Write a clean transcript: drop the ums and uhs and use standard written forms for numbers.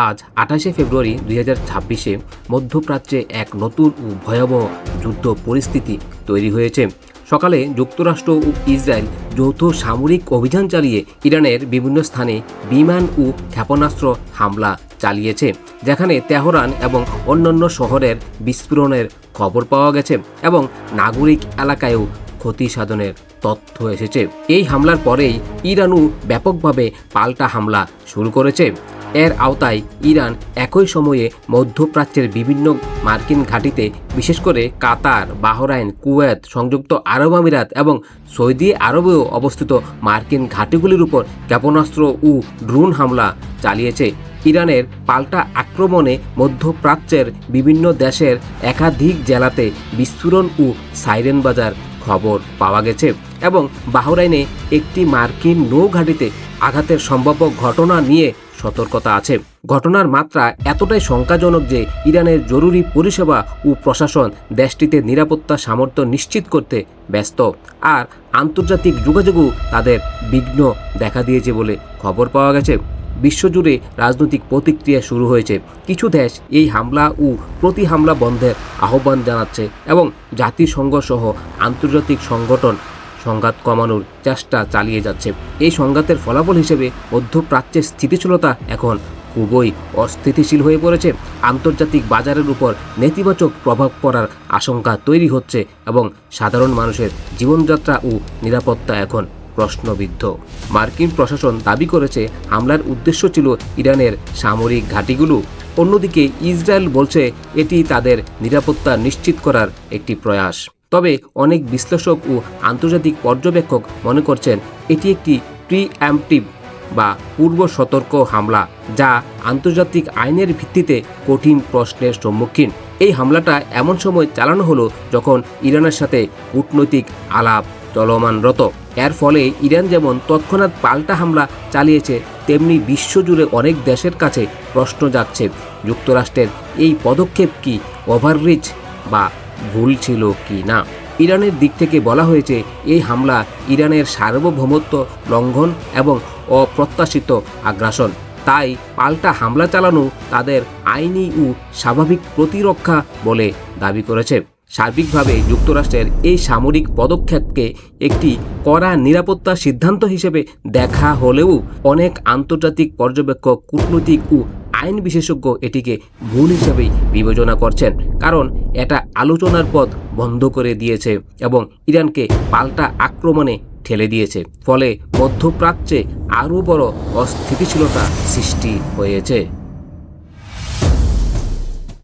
আজ ২৮শে ফেব্রুয়ারি ২০২৬-এ মধ্যপ্রাচ্যে এক নতুন ও ভয়াবহ যুদ্ধ পরিস্থিতি তৈরি হয়েছে। সকালে যুক্তরাষ্ট্র ও ইসরায়েল যৌথ সামরিক অভিযান চালিয়ে ইরানের বিভিন্ন স্থানে বিমান ও ক্ষেপণাস্ত্র হামলা চালিয়েছে, যেখানে তেহরান এবং অন্যান্য শহরের বিস্ফোরণের খবর পাওয়া গেছে এবং নাগরিক এলাকায়ও ক্ষতি সাধনের তথ্য এসেছে। এই হামলার পরেই ইরানও ব্যাপকভাবে পাল্টা হামলা শুরু করেছে। এর আওতায় ইরান একই সময়ে মধ্যপ্রাচ্যের বিভিন্ন মার্কিন ঘাঁটিতে, বিশেষ করে কাতার, বাহরাইন, কুয়েত, সংযুক্ত আরব আমিরাত এবং সৌদি আরবেও অবস্থিত মার্কিন ঘাঁটিগুলির উপর ক্ষেপণাস্ত্র ও ড্রোন হামলা চালিয়েছে। ইরানের পাল্টা আক্রমণে মধ্যপ্রাচ্যের বিভিন্ন দেশের একাধিক জেলাতে বিস্ফোরণ ও সাইরেন বাজার খবর পাওয়া গেছে এবং বাহরাইনে একটি মার্কিন নৌঘাঁটিতে আঘাতের সম্ভাব্য ঘটনা নিয়ে সতর্কতা আছে। ঘটনার মাত্রা এতটাই শঙ্কাজনক যে ইরানের জরুরি পরিষেবা ও প্রশাসন দেশটিতে নিরাপত্তা সামর্থ্য নিশ্চিত করতে ব্যস্ত, আর আন্তর্জাতিক যোগাযোগও তাদের বিঘ্ন দেখা দিয়েছে বলে খবর পাওয়া গেছে। বিশ্বজুড়ে রাজনৈতিক প্রতিক্রিয়া শুরু হয়েছে। কিছু দেশ এই হামলা ও প্রতি হামলা বন্ধের আহ্বান জানাচ্ছে এবং জাতিসংঘ সহ আন্তর্জাতিক সংগঠন সংঘাত কমানোর চেষ্টা চালিয়ে যাচ্ছে। এই সংঘাতের ফলাফল হিসেবে মধ্যপ্রাচ্যের স্থিতিশীলতা এখন খুবই অস্থিতিশীল হয়ে পড়েছে। আন্তর্জাতিক বাজারের উপর নেতিবাচক প্রভাব পড়ার আশঙ্কা তৈরি হচ্ছে এবং সাধারণ মানুষের জীবনযাত্রা ও নিরাপত্তা এখন প্রশ্নবিদ্ধ। মার্কিন প্রশাসন দাবি করেছে হামলার উদ্দেশ্য ছিল ইরানের সামরিক ঘাঁটিগুলো। অন্যদিকে ইসরায়েল বলছে এটি তাদের নিরাপত্তা নিশ্চিত করার একটি প্রয়াস। তবে অনেক বিশ্লেষক ও আন্তর্জাতিক পর্যবেক্ষক মনে করছেন এটি একটি প্রিএম্পটিভ বা পূর্ব সতর্ক হামলা, যা আন্তর্জাতিক আইনের ভিত্তিতে কঠিন প্রশ্নের সম্মুখীন। এই হামলাটা এমন সময় চালানো হলো যখন ইরানের সাথে কূটনৈতিক আলাপ চলমানরত। এর ফলে ইরান যেমন তৎক্ষণাৎ পাল্টা হামলা চালিয়েছে, তেমনি বিশ্বজুড়ে অনেক দেশের কাছে প্রশ্ন জাগছে, যুক্তরাষ্ট্রের এই পদক্ষেপ কি ওভাররিচ বা ভুল ছিল কি না। ইরানের দিক থেকে বলা হয়েছে এই হামলা ইরানের সার্বভৌমত্ব লঙ্ঘন এবং অপ্রত্যাশিত আগ্রাসন, তাই পাল্টা হামলা চালানো তাদের আইনি ও স্বাভাবিক প্রতিরক্ষা বলে দাবি করেছে। সার্বিকভাবে যুক্তরাষ্ট্রের এই সামরিক পদক্ষেপকে একটি কড়া নিরাপত্তা সিদ্ধান্ত হিসেবে দেখা হলেও অনেক আন্তর্জাতিক পর্যবেক্ষক, কূটনৈতিক ও আইন বিশেষজ্ঞ এটিকে ভুল হিসেবেই বিবেচনা করছেন, কারণ এটা আলোচনার পথ বন্ধ করে দিয়েছে এবং ইরানকে পাল্টা আক্রমণে ঠেলে দিয়েছে। ফলে মধ্যপ্রাচ্যে আরও বড় অস্থিতিশীলতা সৃষ্টি হয়েছে।